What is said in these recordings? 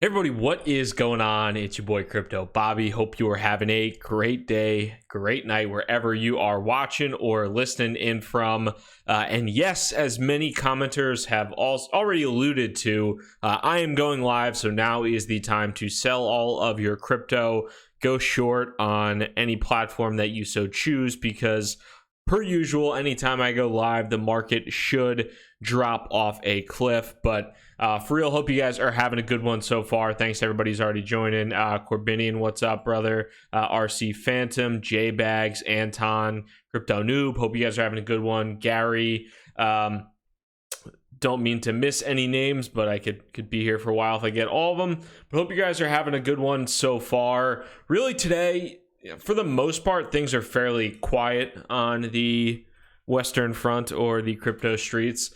Hey everybody, what is going on? It's your boy Crypto Bobby. Hope you are having a great day, great night, wherever you are watching or listening in from. And yes, as many commenters have already alluded to, I am going live, so now is the time to sell all of your crypto. Go short on any platform that you so choose, because per usual, anytime I go live, the market should drop off a cliff. But for real, hope you guys are having a good one so far. Thanks to everybody who's already joining. Corbinian, what's up, brother? RC Phantom, J Bags, Anton, Crypto Noob. Hope you guys are having a good one. Gary, don't mean to miss any names, but I could be here for a while if I get all of them. But hope you guys are having a good one so far. Really today, for the most part, things are fairly quiet on the Western Front or the crypto streets.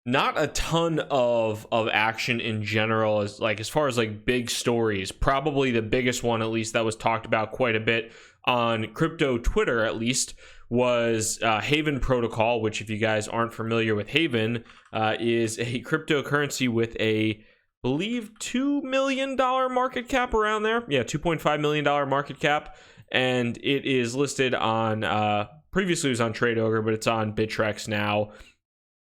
Not a ton of action in general, as far as like big stories. Probably the biggest one, at least, that was talked about quite a bit on crypto Twitter, at least, was Haven Protocol, which, if you guys aren't familiar with Haven, is a cryptocurrency with a, believe, $2 million market cap, around there. Yeah, $2.5 million market cap. And it is listed on, previously it was on TradeOgre, but it's on Bittrex now.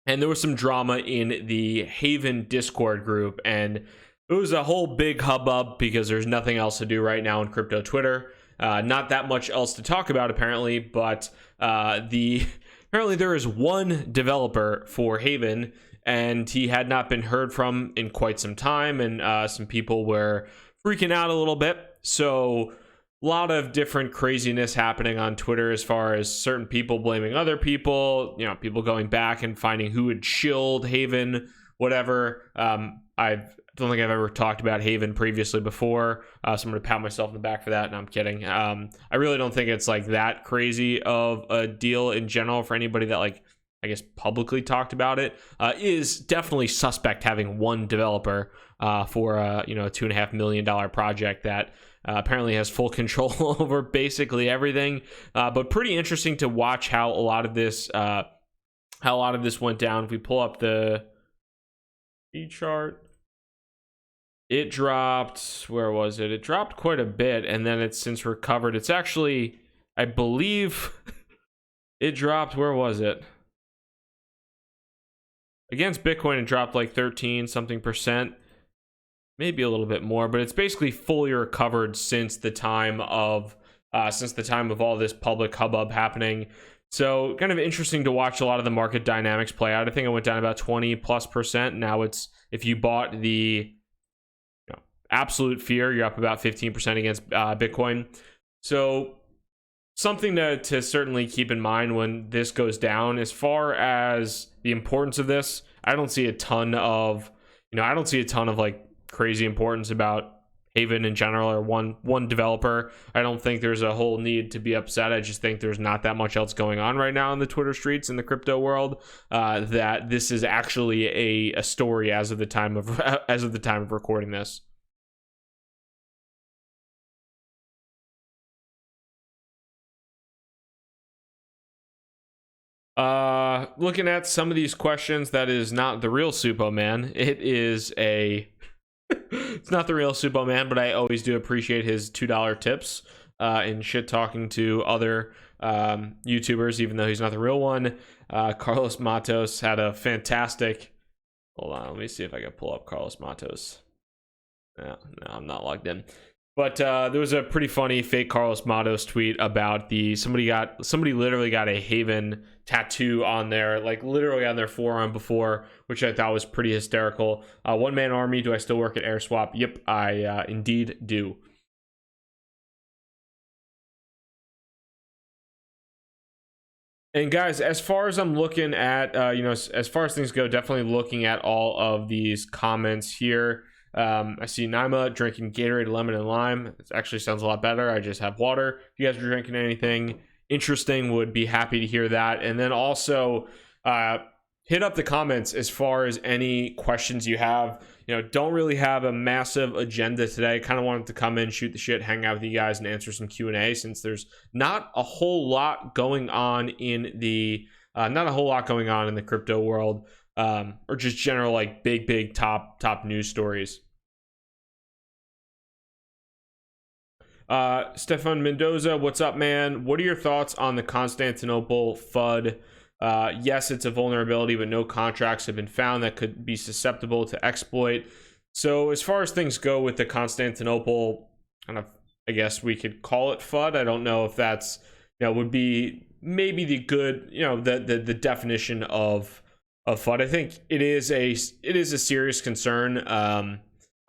And there was some drama in the Haven Discord group, and it was a whole big hubbub because there's nothing else to do right now on crypto Twitter. Not that much else to talk about, apparently, but apparently there is one developer for Haven, and he had not been heard from in quite some time, and some people were freaking out a little bit. So a lot of different craziness happening on Twitter, as far as certain people blaming other people, people going back and finding who had shilled Haven, whatever. I don't think I've ever talked about Haven previously before, so I'm going to pat myself in the back for that, and I'm kidding. I really don't think it's like that crazy of a deal in general for anybody that, like, I guess, publicly talked about it. Is definitely suspect having one developer for a $2.5 million project that apparently has full control over basically everything. But pretty interesting to watch how a lot of this went down. If we pull up the B chart, it dropped. Where was it? It dropped quite a bit, and then it's since recovered. It's actually, I believe, it dropped. Where was it? Against Bitcoin, it dropped like 13 something percent, maybe a little bit more, but it's basically fully recovered since the time of all this public hubbub happening. So kind of interesting to watch a lot of the market dynamics play out. I think it went down about 20+%. Now it's, if you bought the absolute fear, you're up about 15% against Bitcoin. So something to certainly keep in mind when this goes down. As far as the importance of this, I don't see a ton of like crazy importance about Haven in general, or one developer. I don't think there's a whole need to be upset. I just think there's not that much else going on right now in the Twitter streets, in the crypto world, that this is actually a story as of the time of recording this. Looking at some of these questions, that is not the real Supo Man. It is it's not the real Supo Man, but I always do appreciate his $2 tips in shit talking to other YouTubers, even though he's not the real one. Carlos Matos had a fantastic, hold on, let me see if I can pull up Carlos Matos. No, I'm not logged in. But there was a pretty funny fake Carlos Matos tweet about somebody literally got a Haven tattoo on their, like, literally on their forearm before, which I thought was pretty hysterical. One man army. Do I still work at AirSwap? Yep, I indeed do. And guys, as far as I'm looking at, as far as things go, definitely looking at all of these comments here. I see Naima drinking Gatorade lemon and lime. It actually sounds a lot better. I just have water. If you guys are drinking anything interesting, would be happy to hear that. And then also hit up the comments as far as any questions you have. Don't really have a massive agenda today. Kind of wanted to come in, shoot the shit, hang out with you guys, and answer some Q&A, since there's not a whole lot going on in the crypto world. Or just general, like, big top news stories. Stefan Mendoza, what's up, man? What are your thoughts on the Constantinople FUD? Yes, it's a vulnerability, but no contracts have been found that could be susceptible to exploit. So as far as things go with the Constantinople, kind of, I guess we could call it FUD. I don't know if that's, would be maybe the good, the definition of FUD. I think it is a serious concern.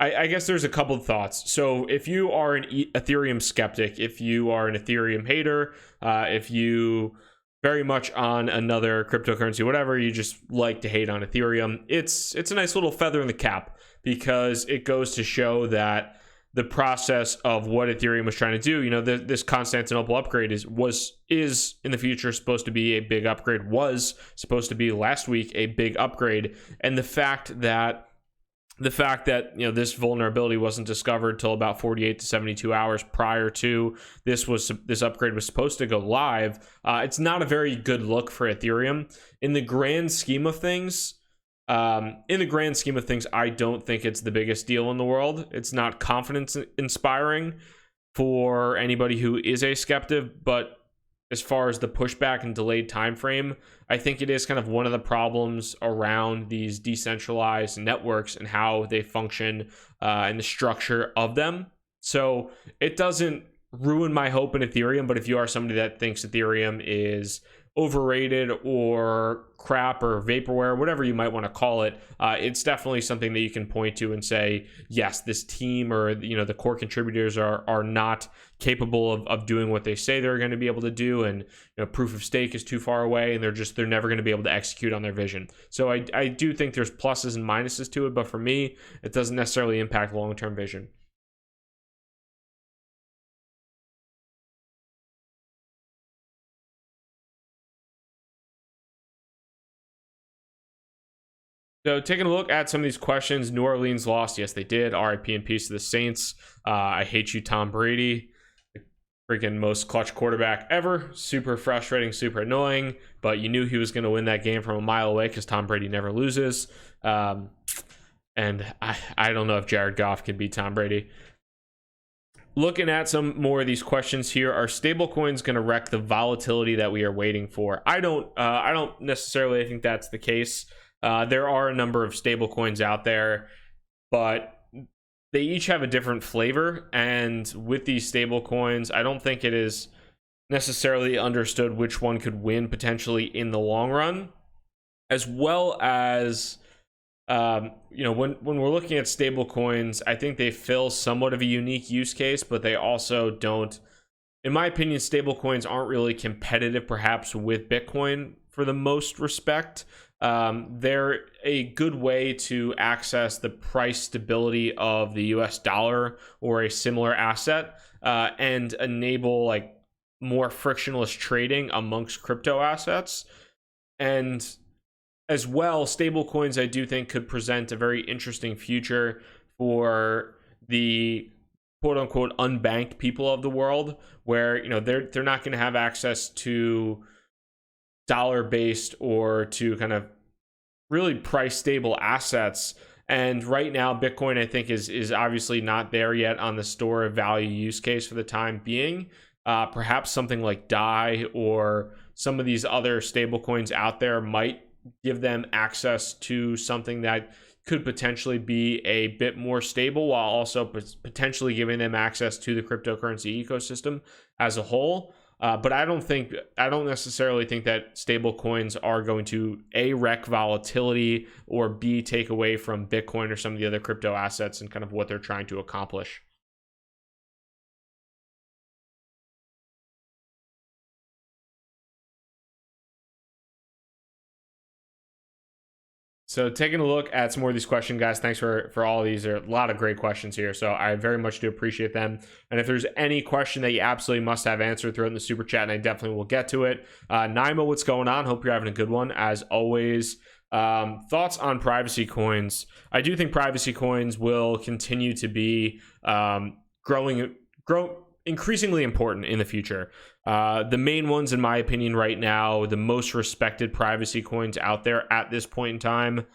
I guess there's a couple of thoughts. So if you are an Ethereum skeptic, if you are an Ethereum hater, if you very much on another cryptocurrency, whatever, you just like to hate on Ethereum, it's a nice little feather in the cap, because it goes to show that the process of what Ethereum was trying to do, this Constantinople upgrade is in the future supposed to be a big upgrade, was supposed to be last week a big upgrade. And the fact that this vulnerability wasn't discovered till about 48 to 72 hours prior to this upgrade was supposed to go live, it's not a very good look for Ethereum in the grand scheme of things. I don't think it's the biggest deal in the world. It's not confidence inspiring for anybody who is a skeptic, but as far as the pushback and delayed time frame, I think it is kind of one of the problems around these decentralized networks and how they function and the structure of them. So it doesn't ruin my hope in Ethereum, but if you are somebody that thinks Ethereum is overrated or crap or vaporware, whatever you might want to call it, it's definitely something that you can point to and say, yes, this team or the core contributors are not capable of doing what they say they're going to be able to do, and proof of stake is too far away, and they're never going to be able to execute on their vision. So I do think there's pluses and minuses to it, but for me, it doesn't necessarily impact long-term vision. So taking a look at some of these questions, New Orleans lost. Yes, they did. RIP and peace to the Saints. I hate you, Tom Brady. The freaking most clutch quarterback ever. Super frustrating, super annoying. But you knew he was going to win that game from a mile away because Tom Brady never loses. And I don't know if Jared Goff can beat Tom Brady. Looking at some more of these questions here, are stablecoins going to wreck the volatility that we are waiting for? I don't necessarily think that's the case. There are a number of stablecoins out there, but they each have a different flavor. And with these stablecoins, I don't think it is necessarily understood which one could win potentially in the long run, as well as when we're looking at stablecoins, I think they fill somewhat of a unique use case, but they also don't. In my opinion, stablecoins aren't really competitive, perhaps, with Bitcoin for the most respect. They're a good way to access the price stability of the US dollar or a similar asset, and enable more frictionless trading amongst crypto assets. And as well, stablecoins, I do think, could present a very interesting future for the quote unquote unbanked people of the world, where they're not going to have access to dollar-based or to kind of really price stable assets. And right now, Bitcoin, I think, is obviously not there yet on the store of value use case for the time being. Perhaps something like DAI or some of these other stable coins out there might give them access to something that could potentially be a bit more stable, while also potentially giving them access to the cryptocurrency ecosystem as a whole. But I don't necessarily think that stable coins are going to A, wreck volatility, or B, take away from Bitcoin or some of the other crypto assets and kind of what they're trying to accomplish. So taking a look at some more of these questions, guys, thanks for all of these. There are a lot of great questions here, so I very much do appreciate them. And if there's any question that you absolutely must have answered, throw it in the super chat, and I definitely will get to it. Naima, what's going on? Hope you're having a good one, as always. Thoughts on privacy coins? I do think privacy coins will continue to be increasingly important in the future. The main ones, in my opinion, right now, the most respected privacy coins out there at this point in time,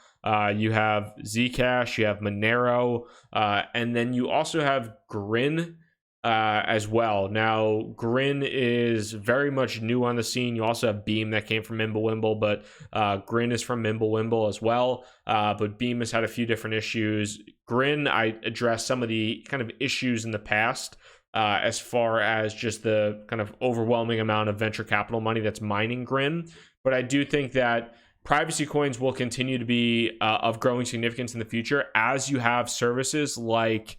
you have Zcash, you have Monero, and then you also have Grin. as well. Now, Grin is very much new on the scene. You also have Beam that came from Mimblewimble, but Grin is from Mimblewimble as well. But Beam has had a few different issues. Grin, I addressed some of the kind of issues in the past as far as just the kind of overwhelming amount of venture capital money that's mining Grin. But I do think that privacy coins will continue to be of growing significance in the future as you have services like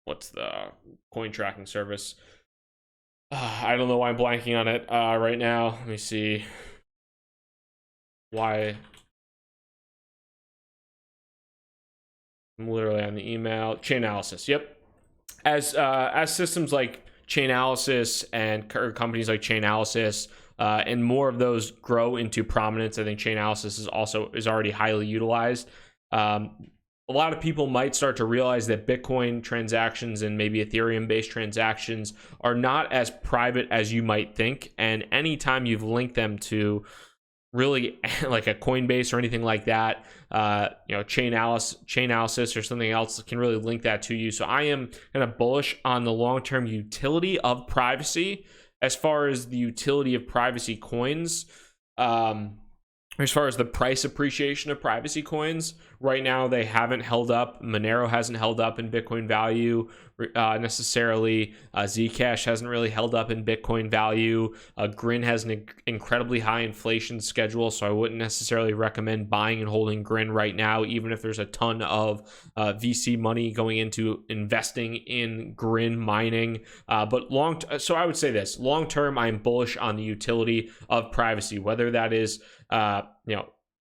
what's the coin tracking service? I don't know why I'm blanking on it right now. Let me see why. I'm literally on the email. Chainalysis. Yep. As systems like Chainalysis and companies like Chainalysis and more of those grow into prominence, I think Chainalysis is already highly utilized. A lot of people might start to realize that Bitcoin transactions and maybe Ethereum-based transactions are not as private as you might think. And anytime you've linked them to really like a Coinbase or anything like that, Chainalysis or something else can really link that to you. So I am kind of bullish on the long-term utility of privacy. As far as the utility of privacy coins, as far as the price appreciation of privacy coins, right now they haven't held up. Monero hasn't held up in Bitcoin value necessarily. Zcash hasn't really held up in Bitcoin value. Grin has an incredibly high inflation schedule, so I wouldn't necessarily recommend buying and holding Grin right now, even if there's a ton of VC money going into investing in Grin mining. So I would say this: long term, I am bullish on the utility of privacy, whether that is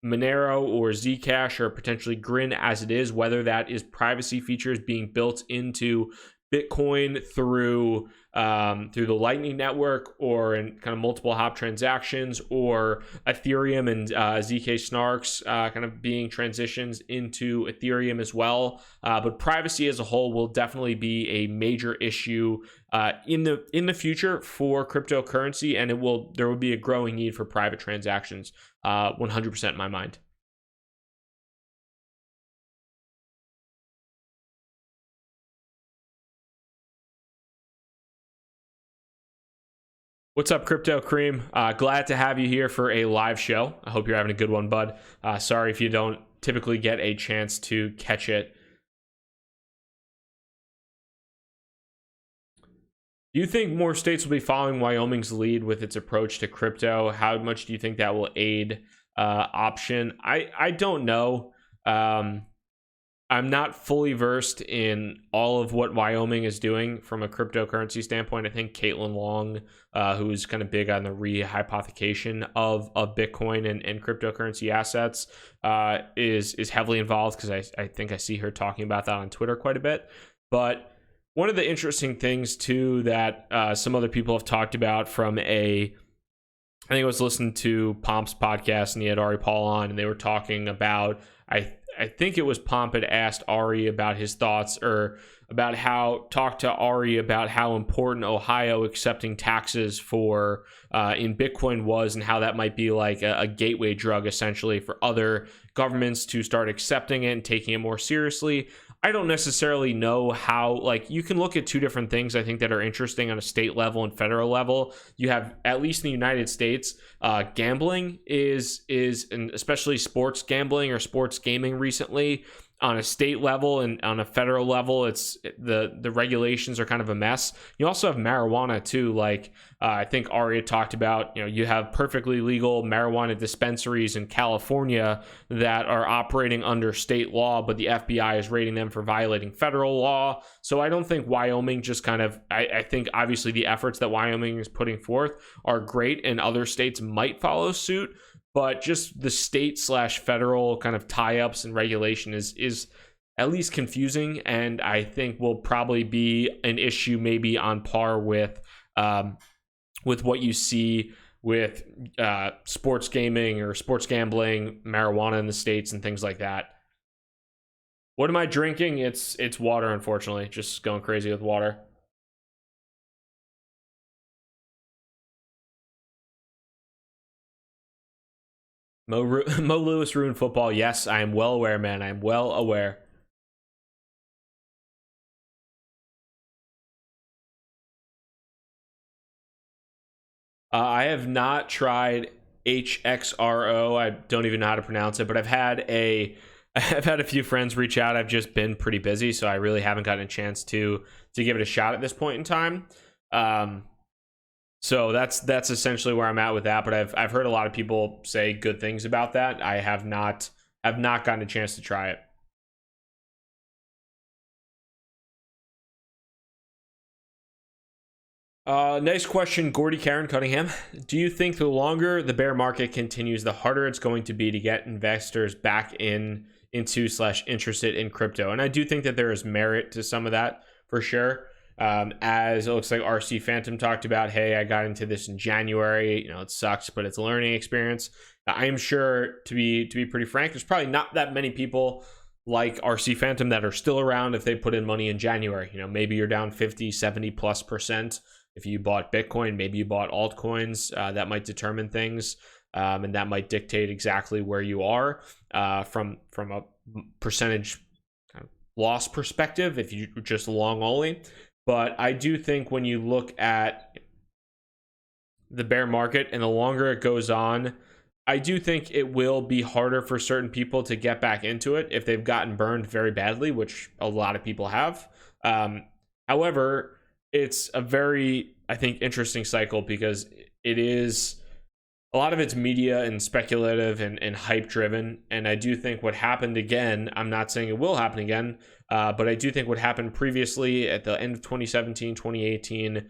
Monero or Zcash or potentially Grin as it is, whether that is privacy features being built into Bitcoin through the Lightning Network or in kind of multiple hop transactions, or Ethereum and ZK Snarks kind of being transitions into Ethereum as well. But privacy as a whole will definitely be a major issue in the future for cryptocurrency, and there will be a growing need for private transactions, 100% in my mind. What's up, Crypto Cream? Glad to have you here for a live show. I hope you're having a good one, bud. Sorry if you don't typically get a chance to catch it. Do you think more states will be following Wyoming's lead with its approach to crypto? How much do you think that will aid option? I don't know. I'm not fully versed in all of what Wyoming is doing from a cryptocurrency standpoint. I think Caitlin Long, who's kind of big on the rehypothecation of Bitcoin and cryptocurrency assets, is heavily involved, because I think I see her talking about that on Twitter quite a bit. But one of the interesting things too that some other people have talked about I think I was listening to Pomp's podcast and he had Ari Paul on, and they were talking about, I think it was Pomp had asked Ari about his thoughts, or talked to Ari about how important Ohio accepting taxes for in Bitcoin was, and how that might be like a gateway drug essentially for other governments to start accepting it and taking it more seriously. I don't necessarily know how, like, you can look at two different things I think that are interesting on a state level and federal level. You have, at least in the United States, gambling is, and especially sports gambling or sports gaming recently, on a state level and on a federal level, it's the regulations are kind of a mess. You also have marijuana too. Like I think Ari talked about, you have perfectly legal marijuana dispensaries in California that are operating under state law, but the FBI is rating them for violating federal law. So I don't think Wyoming just kind of, I think obviously the efforts that Wyoming is putting forth are great, and other states might follow suit. But just the state/federal kind of tie-ups and regulation is at least confusing, and I think will probably be an issue maybe on par with what you see with sports gaming or sports gambling, marijuana in the States and things like that. What am I drinking? It's water, unfortunately. Just going crazy with water. Mo Lewis ruined football. Yes, I am well aware, man. I am well aware. I have not tried HXRO. I don't even know how to pronounce it, but I've had a few friends reach out. I've just been pretty busy, so I really haven't gotten a chance to give it a shot at this point in time. So that's essentially where I'm at with that. But I've heard a lot of people say good things about that. I have not gotten a chance to try it. Nice question, Gordy Karen Cunningham. Do you think the longer the bear market continues, the harder it's going to be to get investors back into / interested in crypto? And I do think that there is merit to some of that for sure. As it looks like RC Phantom talked about, hey, I got into this in January. You know, it sucks, but it's a learning experience. I am sure, to be pretty frank, there's probably not that many people like RC Phantom that are still around if they put in money in January. You know, maybe you're down 50, 70+%. If you bought Bitcoin, maybe you bought altcoins, that might determine things, and that might dictate exactly where you are from a percentage kind of loss perspective if you just long only. But I do think when you look at the bear market and the longer it goes on, I do think it will be harder for certain people to get back into it if they've gotten burned very badly, which a lot of people have. However, it's a very, I think, interesting cycle because it is a lot of it's media and speculative and hype driven. And I do think what happened again, I'm not saying it will happen again, but I do think what happened previously at the end of 2017, 2018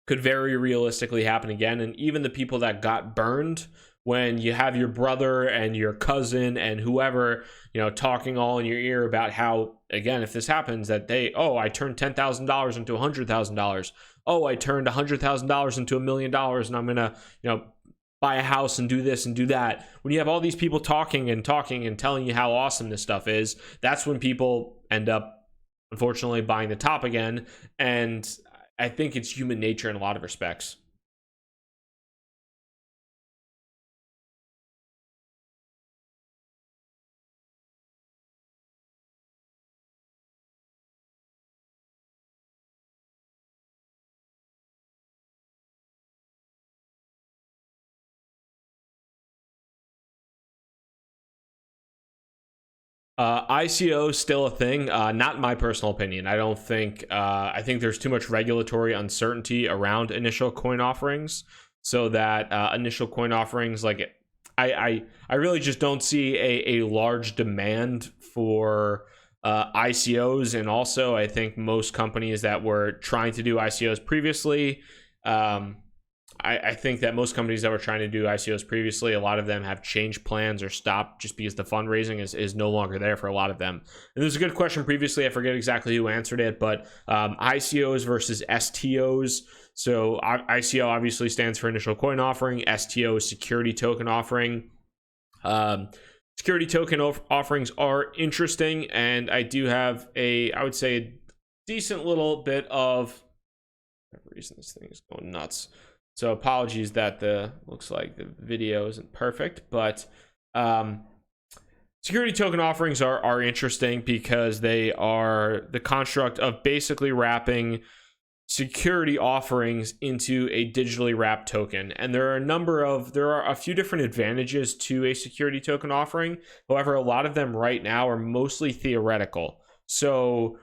could very realistically happen again. And even the people that got burned, when you have your brother and your cousin and whoever, you know, talking all in your ear about how, again, if this happens, that I turned $10,000 into $100,000. Oh, I turned $100,000 into $1 million, and I'm gonna, you know, buy a house and do this and do that. When you have all these people talking and telling you how awesome this stuff is, that's when people end up, unfortunately, buying the top again. And I think it's human nature in a lot of respects. ICO is still a thing. Not my personal opinion. I don't think. I think there's too much regulatory uncertainty around initial coin offerings, so that initial coin offerings, like I really just don't see a large demand for ICOs. And also, I think most companies that were trying to do ICOs previously. I think that most companies that were trying to do ICOs previously, a lot of them have changed plans or stopped just because the fundraising is no longer there for a lot of them. And there's a good question previously. I forget exactly who answered it, but ICOs versus STOs. So ICO obviously stands for initial coin offering. STO is security token offering. Security token offerings are interesting, and I do have I would say, a decent little bit of, for whatever reason this thing is going nuts. So apologies that looks like the video isn't perfect, but security token offerings are interesting because they are the construct of basically wrapping security offerings into a digitally wrapped token. And there are a few different advantages to a security token offering. However, a lot of them right now are mostly theoretical. So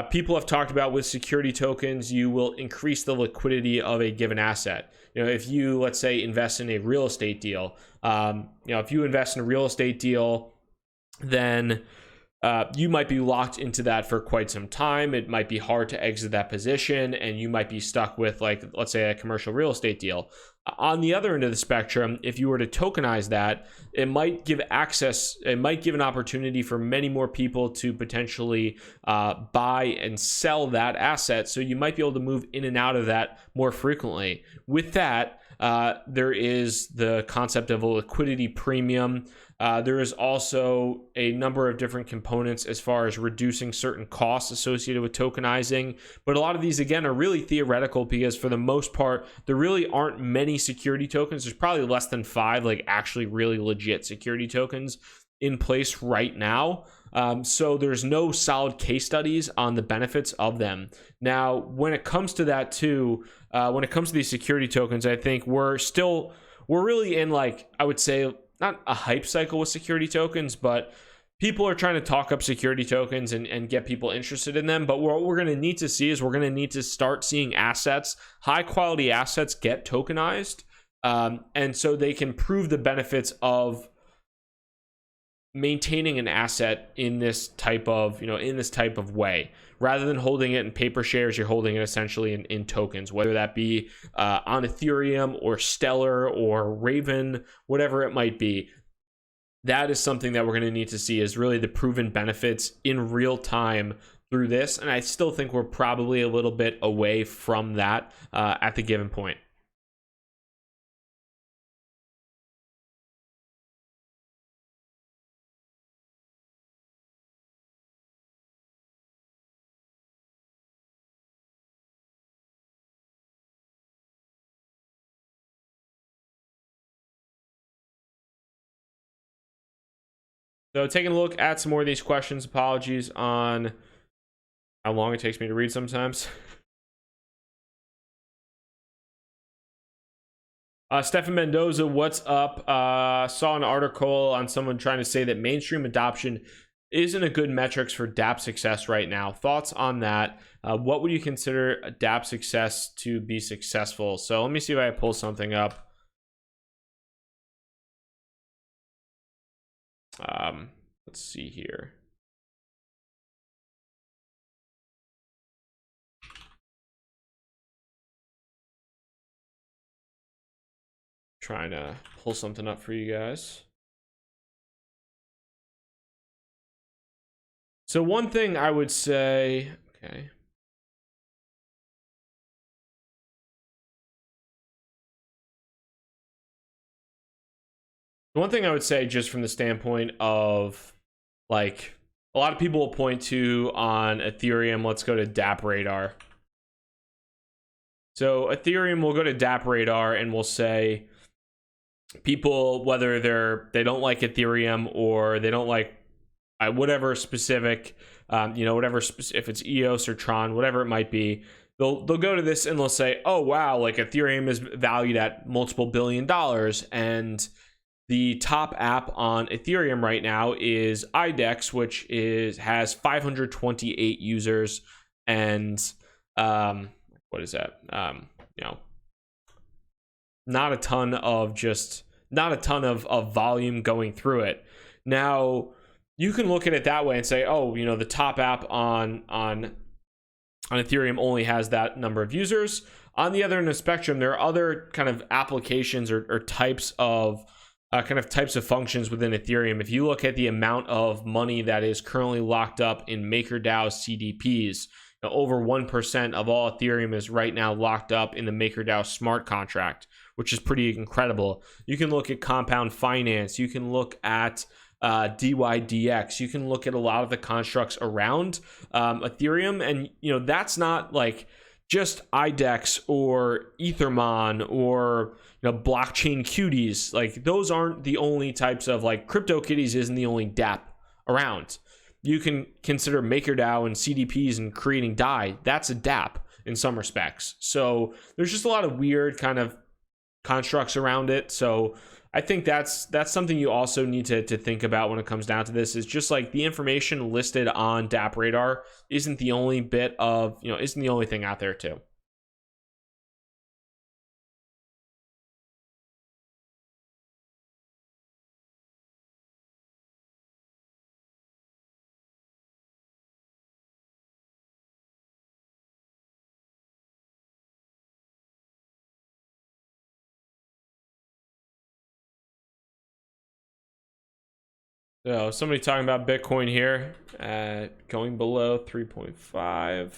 people have talked about with security tokens, you will increase the liquidity of a given asset. You know, if you, let's say, invest in a real estate deal, if you invest in a real estate deal, then you might be locked into that for quite some time. It might be hard to exit that position, and you might be stuck with, like, let's say, a commercial real estate deal. On the other end of the spectrum, if you were to tokenize that, it might give an opportunity for many more people to potentially buy and sell that asset. So you might be able to move in and out of that more frequently. With that, there is the concept of a liquidity premium. There is also a number of different components as far as reducing certain costs associated with tokenizing. But a lot of these, again, are really theoretical because for the most part, there really aren't many security tokens. There's probably less than 5, like, actually really legit security tokens in place right now. So there's no solid case studies on the benefits of them. Now, when it comes to that too, when it comes to these security tokens, I think we're really in, like, I would say, not a hype cycle with security tokens, but people are trying to talk up security tokens and get people interested in them. But what we're going to need to see is we're going to need to start seeing assets, high quality assets, get tokenized. And so they can prove the benefits of maintaining an asset in this type of, way. Rather than holding it in paper shares, you're holding it essentially in tokens, whether that be on Ethereum or Stellar or Raven, whatever it might be. That is something that we're going to need to see, is really the proven benefits in real time through this. And I still think we're probably a little bit away from that at the given point. So taking a look at some more of these questions, apologies on how long it takes me to read sometimes. Stefan Mendoza, what's up? Saw an article on someone trying to say that mainstream adoption isn't a good metrics for dApp success right now. Thoughts on that? What would you consider a dApp success to be successful? So let me see if I pull something up. Let's see here. Trying to pull something up for you guys. So one thing I would say, okay. One thing I would say, just from the standpoint of, like, a lot of people will point to on Ethereum, let's go to dApp Radar. So Ethereum will go to dApp Radar and we'll say people, whether they don't like Ethereum or they don't like whatever specific, if it's EOS or Tron, whatever it might be, they'll go to this and they'll say, oh wow, like Ethereum is valued at multiple $1 billion, and the top app on Ethereum right now is IDEX, which has 528 users, and what is that? Not a ton of volume going through it. Now, you can look at it that way and say, oh, the top app on Ethereum only has that number of users. On the other end of the spectrum, there are other kind of applications or types of functions within Ethereum. If you look at the amount of money that is currently locked up in MakerDAO CDPs, over 1% of all Ethereum is right now locked up in the MakerDAO smart contract, which is pretty incredible. You can look at Compound Finance. You can look at DYDX. You can look at a lot of the constructs around Ethereum, and that's not like just IDEX or Ethermon or blockchain cuties. Like, those aren't the only types of, like, CryptoKitties isn't the only dApp around. You can consider MakerDAO and CDPs and creating DAI. That's a dApp in some respects. So there's just a lot of weird kind of constructs around it. So I think that's something you also need to think about when it comes down to this, is just like the information listed on dApp Radar isn't the only isn't the only thing out there too. So somebody talking about Bitcoin here going below 3.5.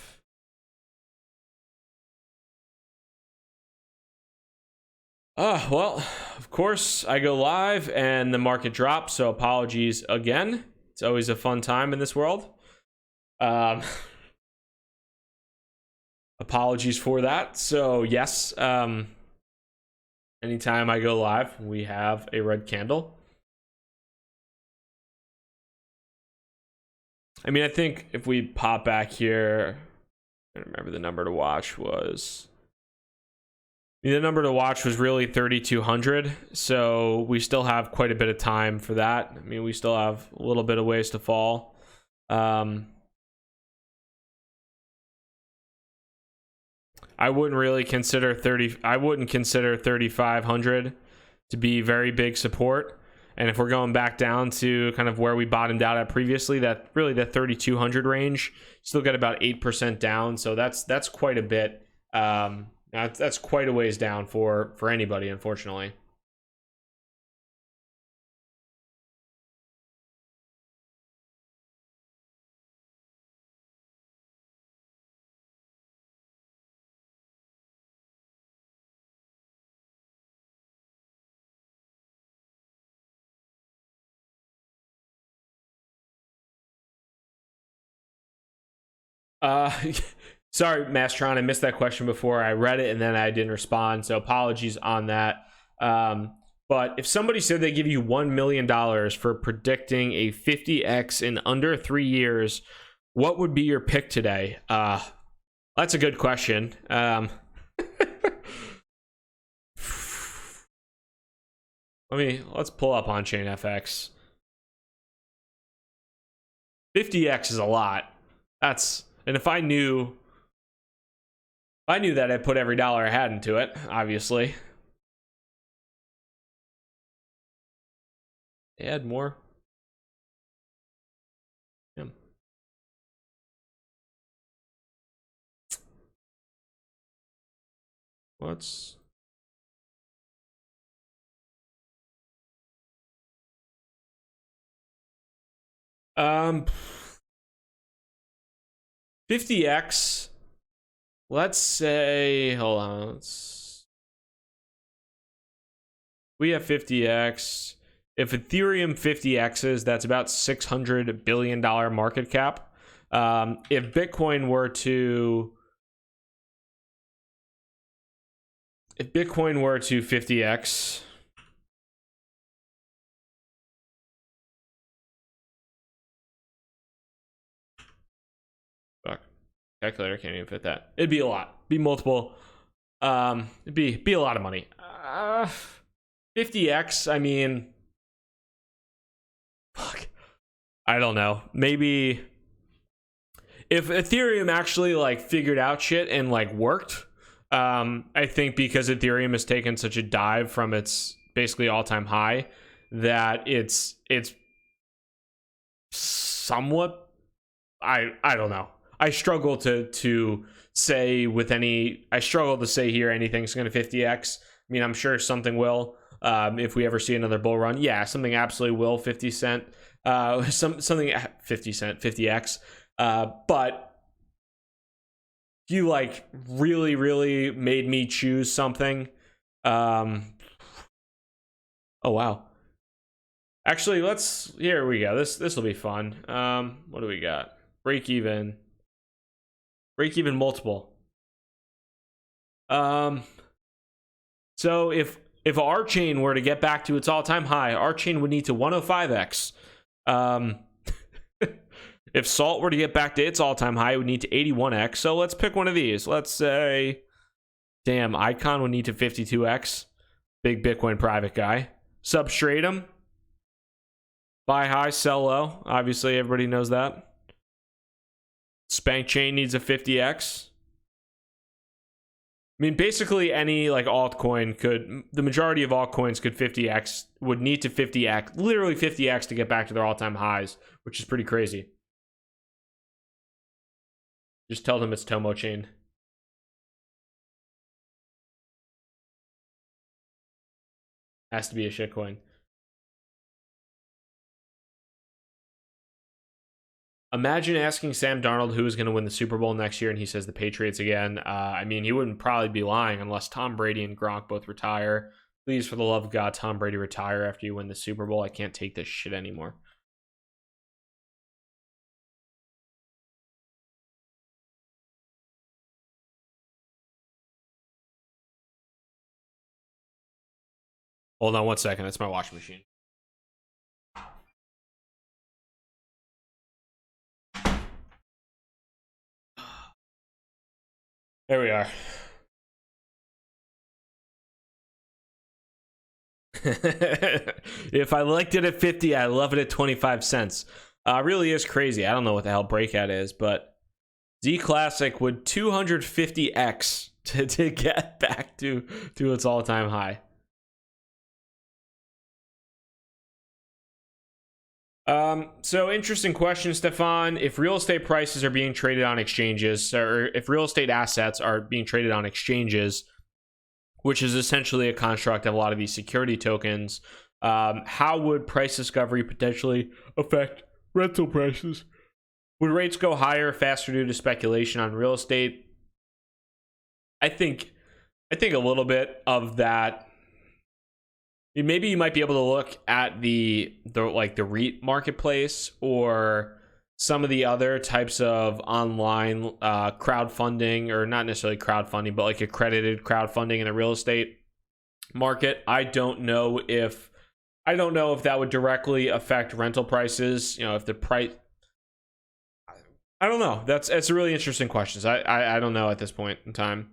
Well, of course, I go live and the market drops, so apologies again. It's always a fun time in this world. Apologies for that. So yes, anytime I go live, we have a red candle. I mean, I think if we pop back here, I don't remember the number to watch was. The number to watch was really 3,200, so we still have quite a bit of time for that. I mean, we still have a little bit of ways to fall. I wouldn't really consider 3,500 to be very big support. And if we're going back down to kind of where we bottomed out at previously, that 3,200 range, still got about 8% down. So that's quite a bit. That's quite a ways down for anybody, unfortunately. Sorry, Mastron, I missed that question before. I read it and then I didn't respond, so apologies on that. But if somebody said they give you $1 million for predicting a 50x in under 3 years, what would be your pick today? That's a good question. Let's pull up on Chain FX. 50x is a lot. And if I knew that I'd put every dollar I had into it, obviously. Add more. Yeah. What's 50x, let's say, hold on, we have 50x. If Ethereum 50x's, that's about $600 billion market cap. If Bitcoin were to 50x, calculator can't even fit that. It'd be a lot. Be multiple. It'd be a lot of money. 50x. I mean, fuck. I don't know. Maybe if Ethereum actually like figured out shit and like worked. I think because Ethereum has taken such a dive from its basically all-time high that it's somewhat. I don't know. I struggle to say here anything's going to 50x. I mean, I'm sure something will. If we ever see another bull run, yeah, something absolutely will 50 cent. Something 50 cent 50x. But you like really made me choose something. Oh wow. Actually, here we go. This will be fun. What do we got? Break even multiple. So if our chain were to get back to its all-time high, our chain would need to 105x. If Salt were to get back to its all-time high, it would need to 81x. So let's pick one of these. Let's say, damn, Icon would need to 52x. Big Bitcoin private guy. Substratum, buy high, sell low. Obviously, everybody knows that. Spank Chain needs a 50x. I mean, basically any like altcoin the majority of altcoins would need to 50x, literally 50x to get back to their all-time highs, which is pretty crazy. Just tell them it's Tomo Chain. Has to be a shitcoin. Imagine asking Sam Darnold who is going to win the Super Bowl next year, and he says the Patriots again. I mean, he wouldn't probably be lying unless Tom Brady and Gronk both retire. Please, for the love of God, Tom Brady retire after you win the Super Bowl. I can't take this shit anymore. Hold on one second. That's my washing machine. There we are. If I liked it at 50, I love it at 25 cents. Really is crazy. I don't know what the hell breakout is, but Z Classic would 250x to get back to its all-time high. So interesting question, Stefan. If real estate prices are being traded on exchanges, or if real estate assets are being traded on exchanges, which is essentially a construct of a lot of these security tokens, how would price discovery potentially affect rental prices? Would rates go higher faster due to speculation on real estate? I think a little bit of that. Maybe you might be able to look at the REIT marketplace or some of the other types of online crowdfunding, or not necessarily crowdfunding, but like accredited crowdfunding in the real estate market. I don't know if that would directly affect rental prices. You know, if the price, I don't know. It's a really interesting question. I don't know at this point in time.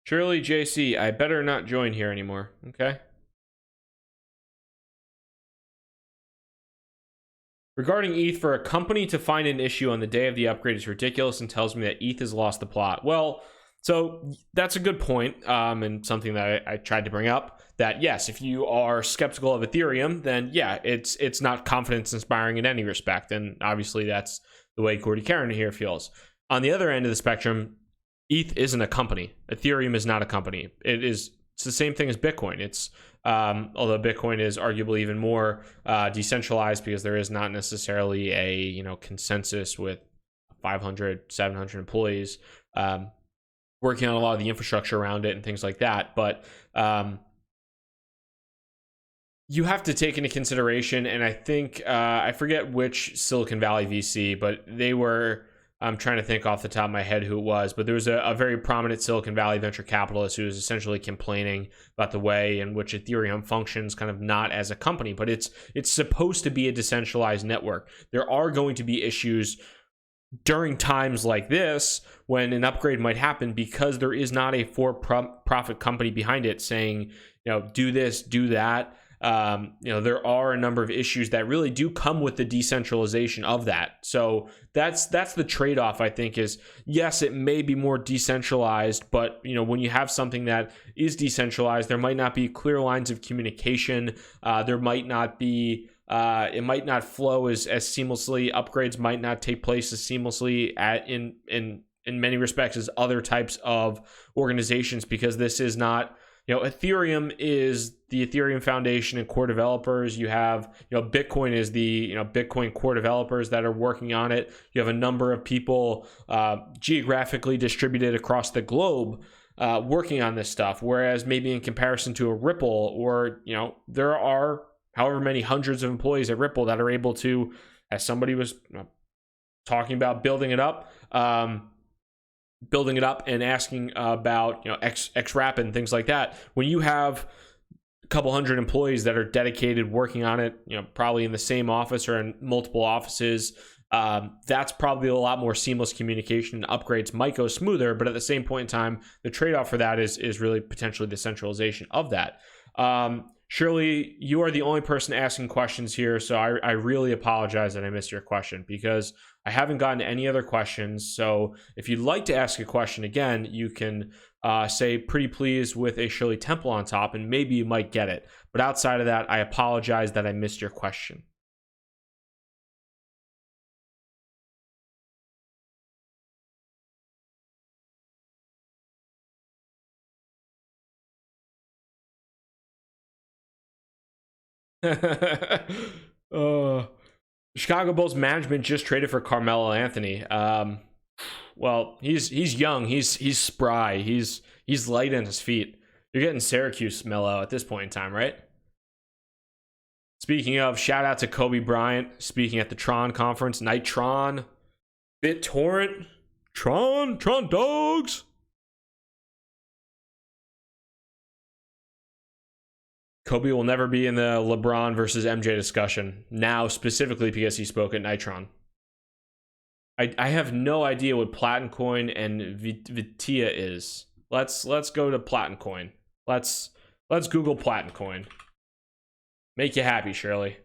Surely, JC, I better not join here anymore. Okay. Regarding ETH, for a company to find an issue on the day of the upgrade is ridiculous and tells me that ETH has lost the plot. Well, so that's a good point, and something that I tried to bring up. That yes, if you are skeptical of Ethereum, then yeah, it's not confidence inspiring in any respect, and obviously that's the way Gordy Karen here feels. On the other end of the spectrum, ETH isn't a company. Ethereum is not a company. It's the same thing as Bitcoin. It's although Bitcoin is arguably even more decentralized because there is not necessarily a consensus with 500, 700 employees working on a lot of the infrastructure around it and things like that. But you have to take into consideration, and I think I forget which Silicon Valley VC, but they were. I'm trying to think off the top of my head who it was, but there was a very prominent Silicon Valley venture capitalist who was essentially complaining about the way in which Ethereum functions kind of not as a company, but it's supposed to be a decentralized network. There are going to be issues during times like this when an upgrade might happen because there is not a for-profit company behind it saying, do this, do that. There are a number of issues that really do come with the decentralization of that. So that's the trade-off, I think, is yes, it may be more decentralized, but when you have something that is decentralized, there might not be clear lines of communication. There might not be it might not flow as seamlessly. Upgrades might not take place as seamlessly in many respects as other types of organizations, because this is not. Ethereum is the Ethereum Foundation and core developers. You have, Bitcoin is the, Bitcoin core developers that are working on it. You have a number of people geographically distributed across the globe working on this stuff. Whereas maybe in comparison to a Ripple, or, there are however many hundreds of employees at Ripple that are able to, as somebody was talking about building it up and asking about XWrap and things like that. When you have a couple hundred employees that are dedicated working on it, probably in the same office or in multiple offices, that's probably a lot more seamless communication. Upgrades might go smoother, but at the same point in time, the trade-off for that is really potentially the centralization of that. Shirley, you are the only person asking questions here, so I really apologize that I missed your question, because I haven't gotten any other questions. So if you'd like to ask a question again, you can say pretty please with a Shirley Temple on top, and maybe you might get it. But outside of that, I apologize that I missed your question. Chicago Bulls management just traded for Carmelo Anthony. Well, he's young, he's spry, he's light in his feet. You're getting Syracuse Melo at this point in time, right? Speaking of, shout out to Kobe Bryant speaking at the Tron conference. Nitron, BitTorrent, Tron dogs. Kobe will never be in the LeBron versus MJ discussion now, specifically because he spoke at Nitron. I have no idea what Platin Coin and Vitia is. Let's go to Platin Coin. Let's Google Platin Coin. Make you happy, Shirley.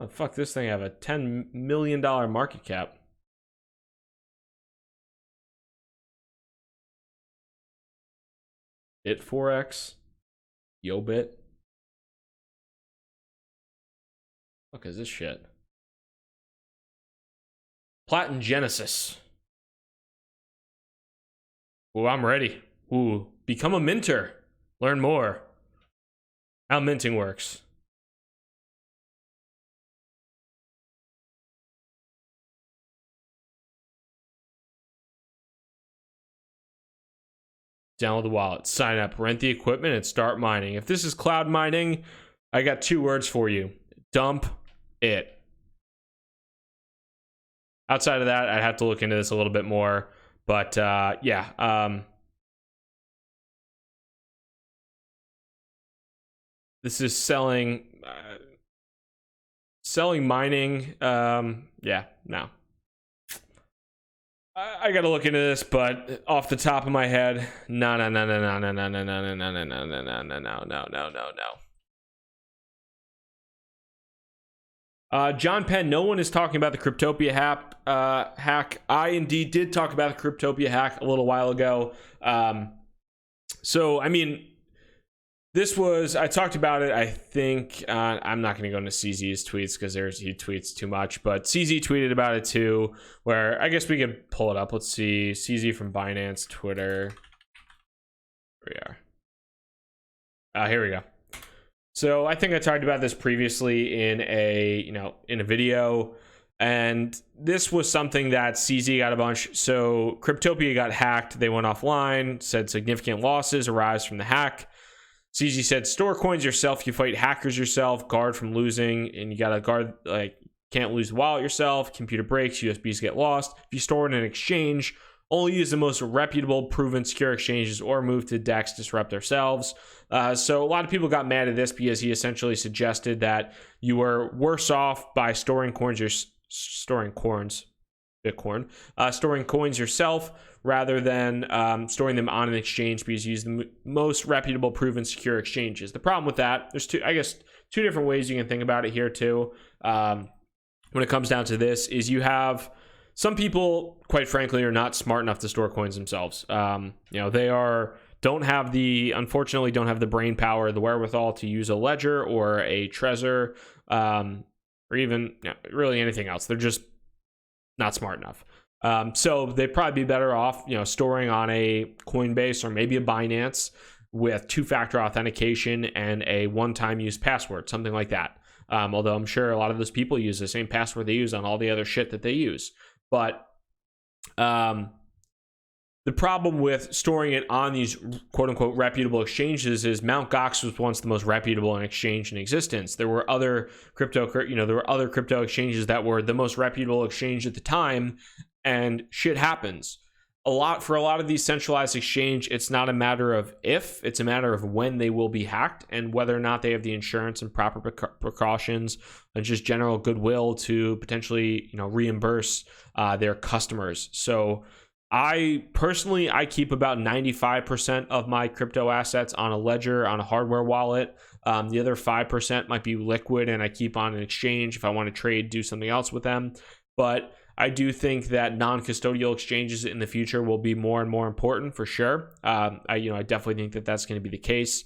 Oh, fuck, this thing have a $10 million market cap. Bit4x. YoBit. Fuck is this shit? Platin Genesis. Ooh, I'm ready. Ooh, become a minter. Learn more. How minting works. Download the wallet, sign up, rent the equipment, and start mining. If this is cloud mining, I got 2 words for you. Dump it. Outside of that, I'd have to look into this a little bit more. But yeah. This is selling mining. Yeah, no. I gotta look into this, but off the top of my head, no. John Penn, no one is talking about the Cryptopia hack. I indeed did talk about the Cryptopia hack a little while ago. So, I mean, I talked about it, I think, I'm not going to go into CZ's tweets because he tweets too much, but CZ tweeted about it too, where I guess we could pull it up. Let's see, CZ from Binance, Twitter. Here we are. Here we go. So I think I talked about this previously in a video, and this was something that CZ got a bunch. So Cryptopia got hacked. They went offline, said significant losses arise from the hack. CZ said, store coins yourself, you fight hackers yourself, guard from losing, and you gotta guard, like, can't lose the wallet yourself, computer breaks, USBs get lost. If you store in an exchange, only use the most reputable, proven, secure exchanges or move to DEX, disrupt ourselves. So a lot of people got mad at this because he essentially suggested that you were worse off by storing coins yourself rather than storing them on an exchange because you use the most reputable, proven, secure exchanges. The problem with that, there's two different ways you can think about it here too. When it comes down to this, is you have some people, quite frankly, are not smart enough to store coins themselves. They unfortunately don't have the brain power, the wherewithal to use a Ledger or a Trezor, or even really anything else. They're just not smart enough. So they'd probably be better off, storing on a Coinbase or maybe a Binance with 2-factor authentication and a one-time use password, something like that. Although I'm sure a lot of those people use the same password they use on all the other shit that they use. But the problem with storing it on these quote-unquote reputable exchanges is Mt. Gox was once the most reputable exchange in existence. There were other crypto exchanges that were the most reputable exchange at the time, and shit happens. For a lot of these centralized exchange, it's not a matter of if, it's a matter of when they will be hacked and whether or not they have the insurance and proper precautions and just general goodwill to potentially, reimburse their customers. So I keep about 95% of my crypto assets on a Ledger, on a hardware wallet. The other 5% might be liquid and I keep on an exchange if I want to trade, do something else with them. But I do think that non-custodial exchanges in the future will be more and more important for sure. I definitely think that that's going to be the case.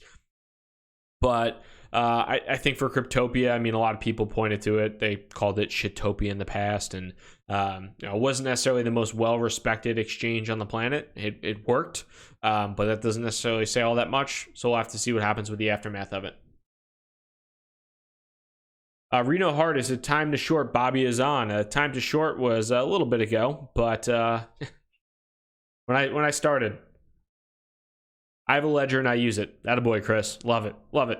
But I think for Cryptopia, a lot of people pointed to it. They called it Shitopia in the past, and it wasn't necessarily the most well-respected exchange on the planet. It worked, but that doesn't necessarily say all that much. So we'll have to see what happens with the aftermath of it. Reno Hart, is it time to short? Bobby is on. Time to short was a little bit ago, but when I started, I have a Ledger and I use it. Attaboy, Chris. Love it. Love it.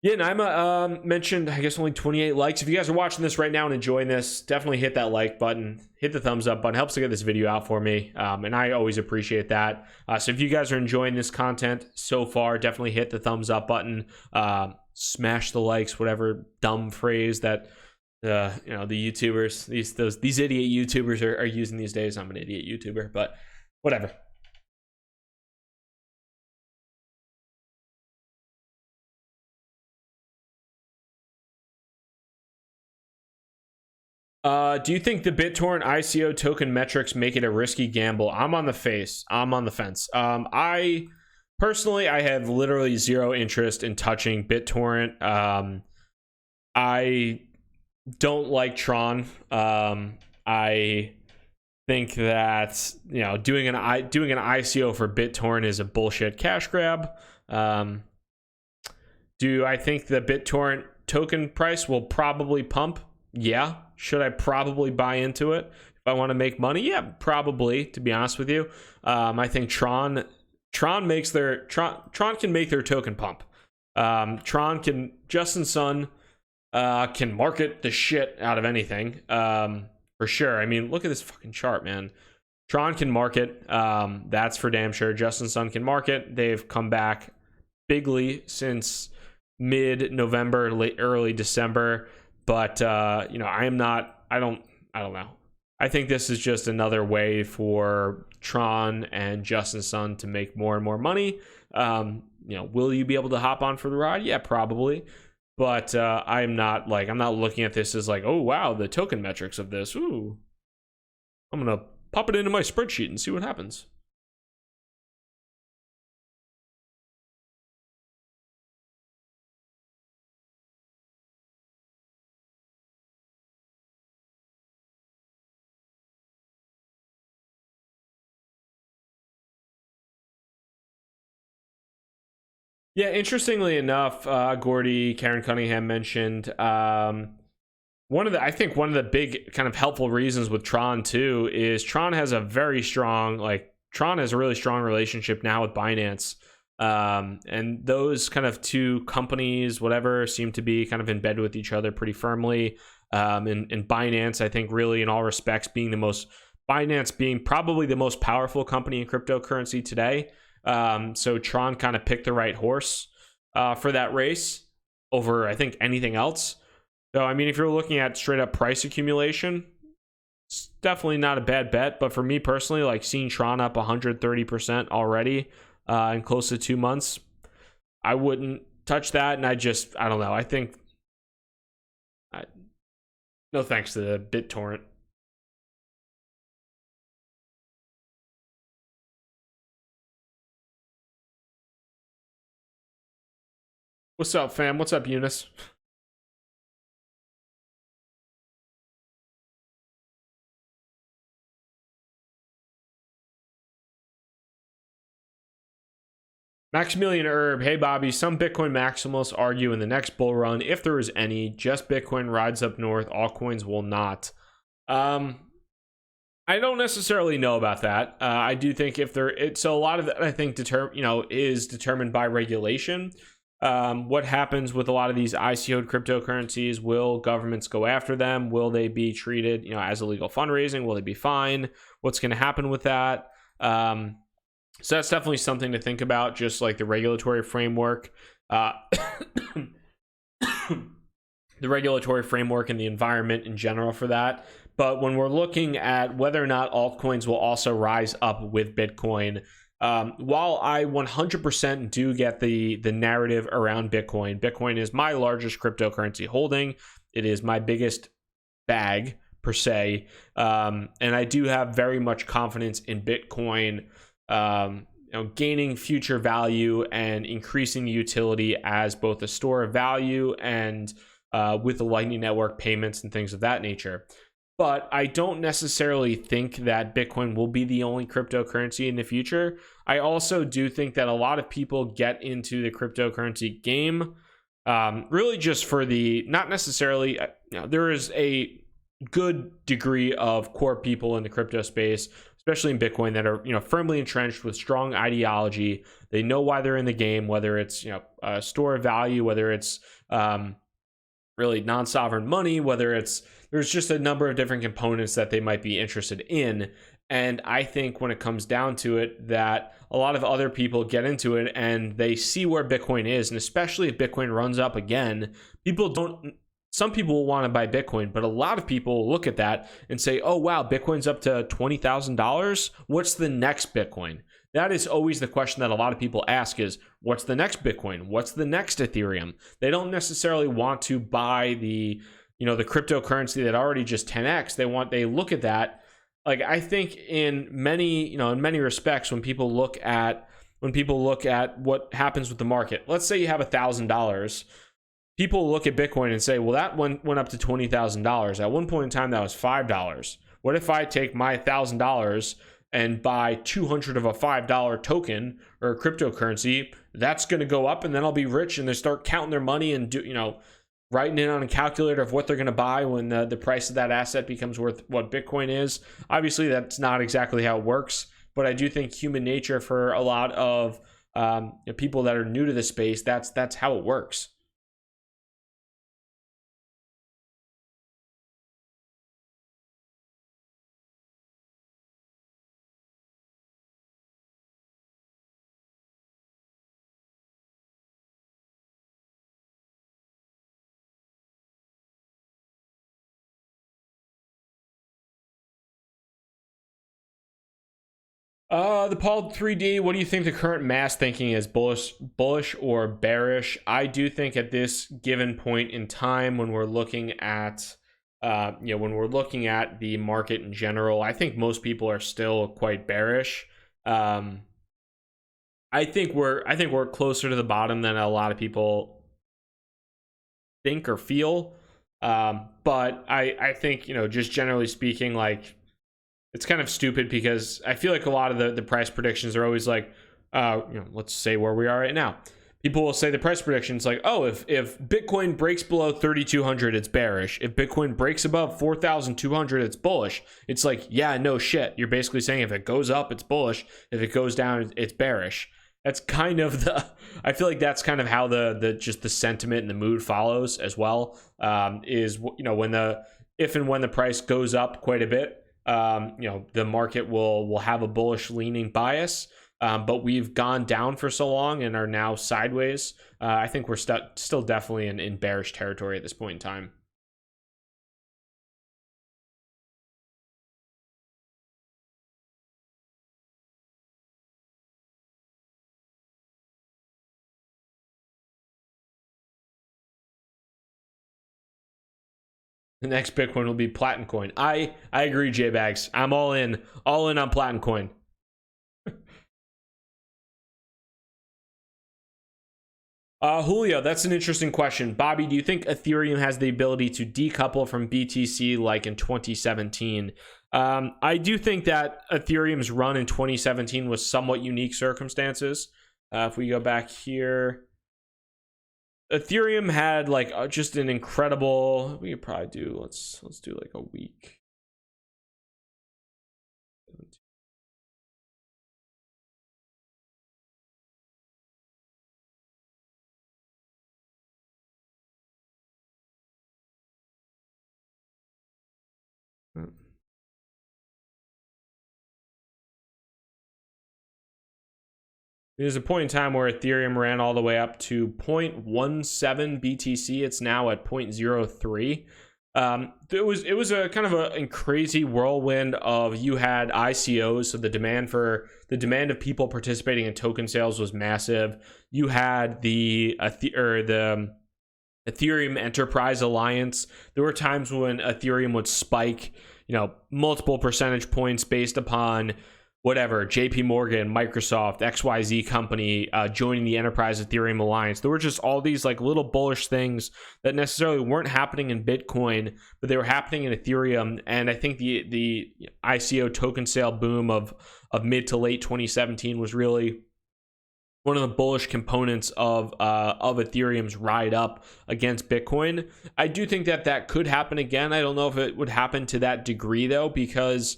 Yeah, and I'm mentioned, I guess, only 28 likes. If you guys are watching this right now and enjoying this, definitely hit that like button, hit the thumbs up button. Helps to get this video out for me, and I always appreciate that. So if you guys are enjoying this content so far, definitely hit the thumbs up button, smash the likes, whatever dumb phrase that the YouTubers, these idiot YouTubers are using these days. I'm an idiot YouTuber, but whatever. Do you think the BitTorrent ICO token metrics make it a risky gamble? I'm on the fence. I personally, I have literally zero interest in touching BitTorrent. I don't like Tron. I think that doing an ICO for BitTorrent is a bullshit cash grab. Do I think the BitTorrent token price will probably pump? Yeah. Should I probably buy into it if I want to make money? Yeah, probably, to be honest with you. I think Tron can make their token pump. Justin Sun can market the shit out of anything, for sure. I mean, look at this fucking chart, man. Tron can market, that's for damn sure. Justin Sun can market. They've come back bigly since mid-November, early December. But I don't know. I think this is just another way for Tron and Justin Sun to make more and more money. Will you be able to hop on for the ride? Yeah, probably. But I'm not looking at this as like, oh wow, the token metrics of this. Ooh, I'm gonna pop it into my spreadsheet and see what happens. Yeah, interestingly enough, Gordy, Karen Cunningham mentioned one of the big kind of helpful reasons with Tron too is Tron has a really strong relationship now with Binance. And those kind of two companies, whatever, seem to be kind of in bed with each other pretty firmly. And Binance, I think, really in all respects, Binance being probably the most powerful company in cryptocurrency today. So Tron kind of picked the right horse for that race over, I think, anything else. So, I mean, if you're looking at straight up price accumulation, it's definitely not a bad bet. But for me personally, like seeing Tron up 130% already in close to 2 months, I wouldn't touch that. And I don't know. I think, no thanks to the BitTorrent. What's up, fam? What's up, Eunice? Maximilian Herb, hey Bobby, some Bitcoin maximalists argue in the next bull run, if there is any, just Bitcoin rides up north, altcoins will not. I don't necessarily know about that. I do think so a lot of that I think is determined by regulation. What happens with a lot of these ICO'd cryptocurrencies? Will governments go after them? Will they be treated, as illegal fundraising? Will they be fined? What's going to happen with that? So that's definitely something to think about, just like the regulatory framework, the regulatory framework and the environment in general for that. But when we're looking at whether or not altcoins will also rise up with Bitcoin, while I 100% do get the narrative around Bitcoin is my largest cryptocurrency holding. It is my biggest bag per se. And I do have very much confidence in Bitcoin gaining future value and increasing utility as both a store of value and with the Lightning Network payments and things of that nature. But I don't necessarily think that Bitcoin will be the only cryptocurrency in the future. I also do think that a lot of people get into the cryptocurrency game really just for not necessarily, there is a good degree of core people in the crypto space, especially in Bitcoin, that are, firmly entrenched with strong ideology. They know why they're in the game, whether it's, a store of value, whether it's really non-sovereign money, whether it's, there's just a number of different components that they might be interested in. And I think when it comes down to it, that a lot of other people get into it and they see where Bitcoin is. And especially if Bitcoin runs up again, some people will want to buy Bitcoin, but a lot of people look at that and say, oh, wow, Bitcoin's up to $20,000. What's the next Bitcoin? That is always the question that a lot of people ask is, what's the next Bitcoin? What's the next Ethereum? They don't necessarily want to buy the cryptocurrency that already just 10x. They look at that. Like, I think in many respects, when people look at what happens with the market, let's say you have $1,000, people look at Bitcoin and say, well, that went up to $20,000. At one point in time, that was $5. What if I take my $1,000 and buy 200 of a $5 token or a cryptocurrency? That's going to go up, and then I'll be rich. And they start counting their money and writing it on a calculator of what they're going to buy when the price of that asset becomes worth what Bitcoin is. Obviously, that's not exactly how it works, but I do think human nature, for a lot of people that are new to the space, that's how it works. The Paul 3D, what do you think the current mass thinking is? Bullish or bearish? I do think at this given point in time, when we're looking at the market in general, I think most people are still quite bearish. I think we're closer to the bottom than a lot of people think or feel. But I think, just generally speaking, like, it's kind of stupid because I feel like a lot of the price predictions are always like, let's say where we are right now. People will say the price predictions like, oh, if Bitcoin breaks below 3,200, it's bearish. If Bitcoin breaks above 4,200, it's bullish. It's like, yeah, no shit. You're basically saying if it goes up, it's bullish. If it goes down, it's bearish. That's kind of I feel like that's kind of how the sentiment and the mood follows as well. Is, if and when the price goes up quite a bit, the market will have a bullish leaning bias, but we've gone down for so long and are now sideways. I think we're still definitely in bearish territory at this point in time. The next Bitcoin will be Platin Coin. I agree, J-Bags. I'm all in on Platin Coin. Julio, that's an interesting question. Bobby, do you think Ethereum has the ability to decouple from BTC like in 2017? I do think that Ethereum's run in 2017 was somewhat unique circumstances. If we go back here, Ethereum had like just an incredible. We could probably do. Let's do like a week. There's a point in time where Ethereum ran all the way up to 0.17 BTC. It's now at 0.03. It was a kind of a crazy whirlwind of, you had ICOs, so the demand of people participating in token sales was massive. You had the Ethereum Enterprise Alliance. There were times when Ethereum would spike, multiple percentage points based upon whatever, JP Morgan, Microsoft, XYZ company joining the Enterprise Ethereum Alliance. There were just all these like little bullish things that necessarily weren't happening in Bitcoin, but they were happening in Ethereum. And I think the ICO token sale boom of mid to late 2017 was really one of the bullish components of Ethereum's ride up against Bitcoin. I do think that that could happen again. I don't know if it would happen to that degree though, because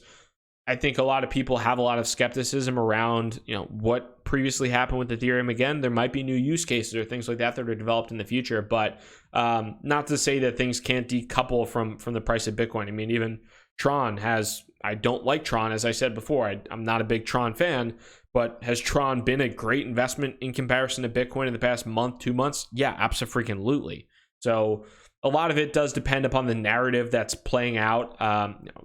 I think a lot of people have a lot of skepticism around, what previously happened with Ethereum. Again, there might be new use cases or things like that that are developed in the future, but not to say that things can't decouple from the price of Bitcoin. I mean, even Tron I don't like Tron, as I said before. I'm not a big Tron fan, but has Tron been a great investment in comparison to Bitcoin in the past month, 2 months? Yeah, absolutely. So a lot of it does depend upon the narrative that's playing out,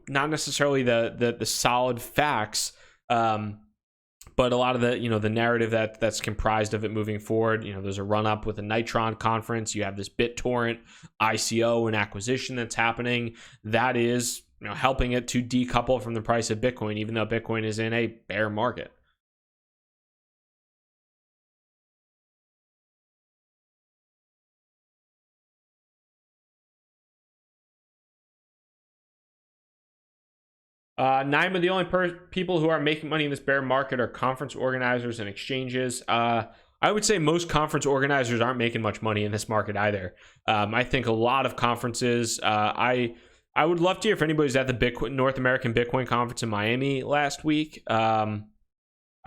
not necessarily the solid facts, but a lot of the narrative that's comprised of it moving forward. There's a run up with the Nitron conference. You have this BitTorrent ICO and acquisition that's happening. That is helping it to decouple from the price of Bitcoin, even though Bitcoin is in a bear market. 9, but the only people who are making money in this bear market are conference organizers and exchanges. I would say most conference organizers aren't making much money in this market either. I think a lot of conferences, I would love to hear if anybody's at the North American Bitcoin conference in Miami last week. I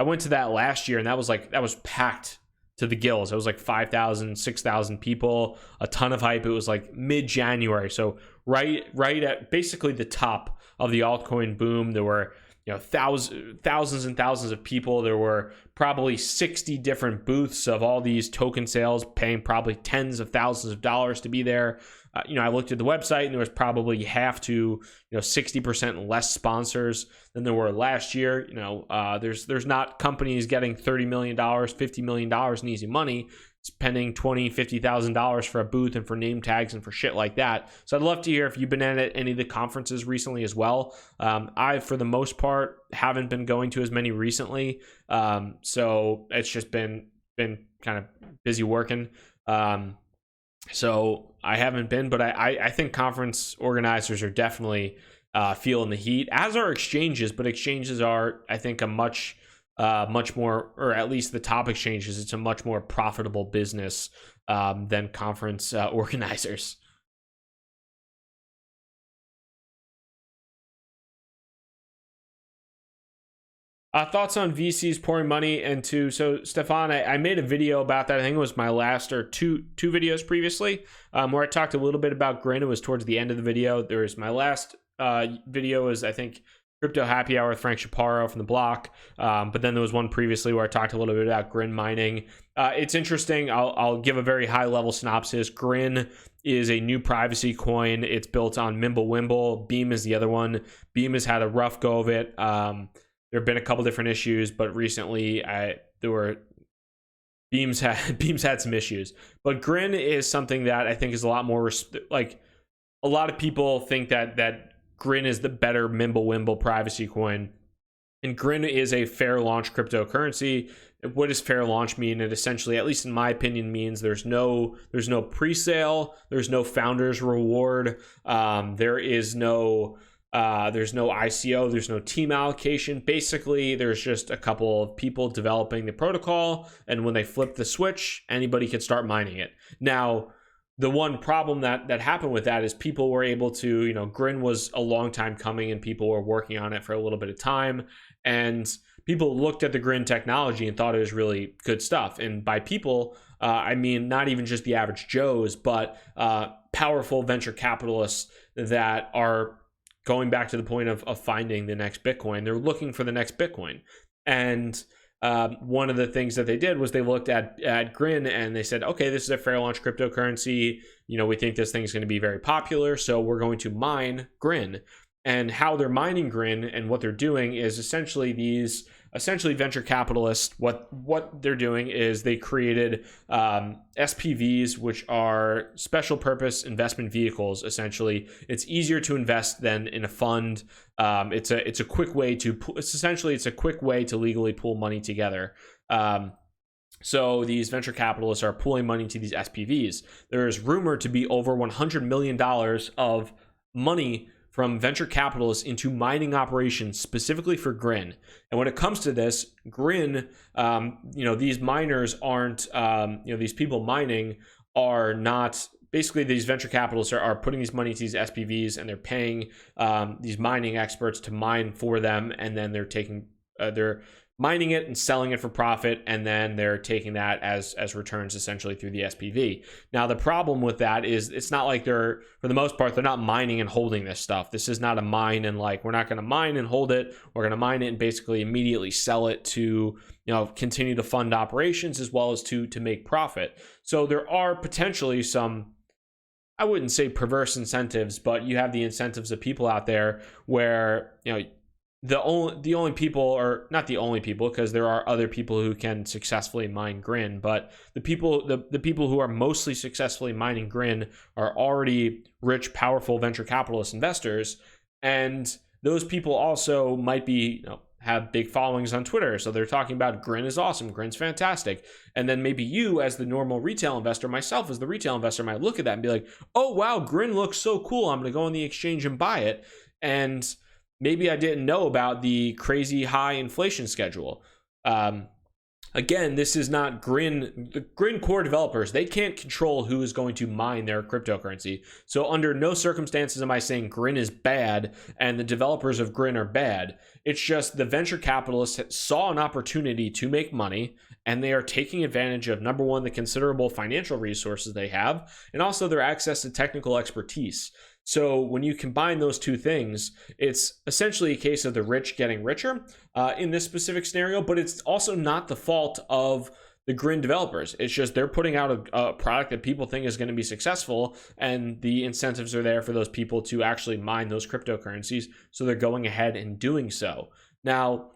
went to that last year, and that was packed to the gills. It was like 5,000, 6,000 people, a ton of hype. It was like mid-January, so right at basically the top of the altcoin boom. There were thousands and thousands of people. There were probably 60 different booths of all these token sales, paying probably tens of thousands of dollars to be there. I looked at the website, and there was probably half to 60% less sponsors than there were last year. There's not companies getting $30 million, $50 million in easy money, spending $20,000, $50,000 for a booth and for name tags and for shit like that. So I'd love to hear if you've been at any of the conferences recently as well. I, for the most part, haven't been going to as many recently. So it's just been kind of busy working. So I haven't been, but I think conference organizers are definitely feeling the heat, as are exchanges. But exchanges are, I think, a much more, or at least the top exchanges, it's a much more profitable business than conference organizers. Thoughts on VCs pouring money into, so Stefan, I made a video about that. I think it was my last or two videos previously, where I talked a little bit about Grin. It was towards the end of the video. There was my last video is, I think, Crypto Happy Hour with Frank Chaparro from The Block. But then there was one previously where I talked a little bit about Grin mining. It's interesting. I'll give a very high level synopsis. Grin is a new privacy coin. It's built on Mimblewimble. Beam is the other one. Beam has had a rough go of it. There have been a couple different issues, but recently Beam's had some issues. But Grin is something that I think is a lot more a lot of people think that Grin is the better Mimblewimble privacy coin, and Grin is a fair launch cryptocurrency. What does fair launch mean? It essentially, at least in my opinion, means there's no pre-sale, there's no founder's reward, there's no ICO, there's no team allocation. Basically, there's just a couple of people developing the protocol, and when they flip the switch, anybody can start mining it. Now, the one problem that happened with that is people were able to, Grin was a long time coming, and people were working on it for a little bit of time, and people looked at the Grin technology and thought it was really good stuff. And by people, I mean not even just the average Joes, but powerful venture capitalists that are going back to the point of finding the next Bitcoin. They're looking for the next Bitcoin. And one of the things that they did was they looked at Grin and they said, okay, this is a fair launch cryptocurrency. We think this thing's going to be very popular, so we're going to mine Grin. And how they're mining Grin and what they're doing is essentially venture capitalists, what they're doing is they created SPVs, which are special purpose investment vehicles. Essentially, it's easier to invest than in a fund. It's a quick way to legally pool money together. So these venture capitalists are pooling money to these SPVs. There is rumored to be over $100 million of money from venture capitalists into mining operations specifically for Grin. And when it comes to this, Grin, these miners aren't, these people mining are not, basically these venture capitalists are putting these money to these SPVs, and they're paying these mining experts to mine for them, and then they're mining it and selling it for profit, and then they're taking that as returns essentially through the SPV. Now, the problem with that is it's not like for the most part, they're not mining and holding this stuff. This is not a mine and like, we're not going to mine and hold it. We're going to mine it and basically immediately sell it to, continue to fund operations as well as to make profit. So there are potentially some, I wouldn't say perverse incentives, but you have the incentives of people out there where, the only people, or not the only people, because there are other people who can successfully mine Grin, but the people who are mostly successfully mining Grin are already rich, powerful venture capitalist investors, and those people also might be have big followings on Twitter, so they're talking about Grin is awesome, Grin's fantastic, and then maybe you as the normal retail investor, myself as the retail investor, might look at that and be like, oh wow, Grin looks so cool, I'm going to go on the exchange and buy it, and maybe I didn't know about the crazy high inflation schedule. Again, this is not Grin. The Grin core developers, they can't control who is going to mine their cryptocurrency. So under no circumstances am I saying Grin is bad and the developers of Grin are bad. It's just the venture capitalists saw an opportunity to make money, and they are taking advantage of, number one, the considerable financial resources they have, and also their access to technical expertise. So when you combine those two things, it's essentially a case of the rich getting richer in this specific scenario, but it's also not the fault of the Grin developers. It's just they're putting out a product that people think is going to be successful, and the incentives are there for those people to actually mine those cryptocurrencies, so they're going ahead and doing so. Now,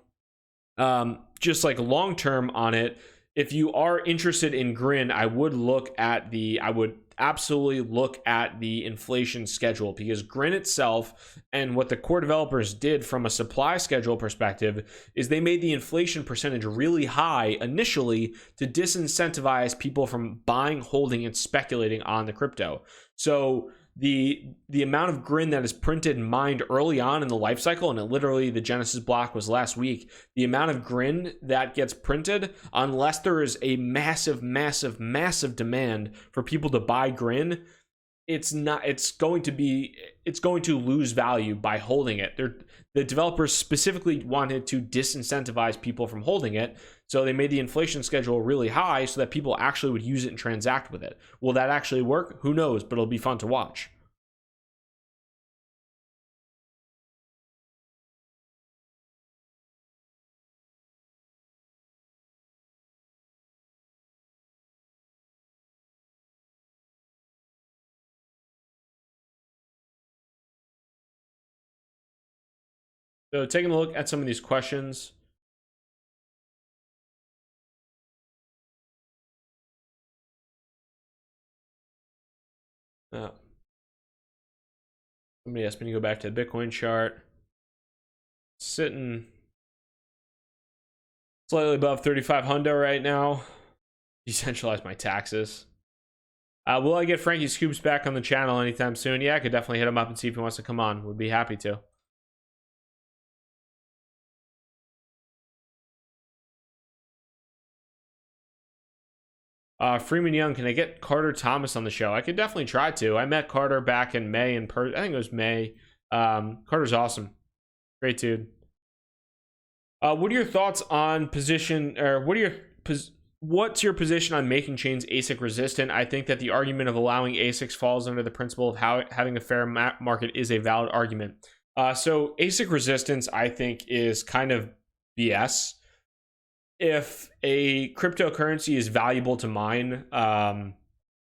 just like long term on it, if you are interested in Grin, I would absolutely look at the inflation schedule, because Grin itself and what the core developers did from a supply schedule perspective is they made the inflation percentage really high initially to disincentivize people from buying, holding, and speculating on the crypto. So the amount of Grin that is printed and mined early on in the life cycle, and literally the Genesis block was last week, the amount of Grin that gets printed, unless there is a massive demand for people to buy Grin, it's going to lose value by holding it. The developers specifically wanted to disincentivize people from holding it, so they made the inflation schedule really high so that people actually would use it and transact with it. Will that actually work? Who knows, but it'll be fun to watch. So taking a look at some of these questions. Somebody asked me to go back to the Bitcoin chart. Sitting slightly above 3,500 right now. Decentralize my taxes. Will I get Frankie Scoops back on the channel anytime soon? Yeah, I could definitely hit him up and see if he wants to come on. Would be happy to. Freeman Young, can I get Carter Thomas on the show? I could definitely try to. I met Carter back in May I think it was May. Carter's awesome. Great dude. What are your thoughts on position, or what's your position on making chains ASIC resistant? I think that the argument of allowing ASICs falls under the principle of having a fair market is a valid argument. So ASIC resistance, I think, is kind of BS. If a cryptocurrency is valuable to mine, and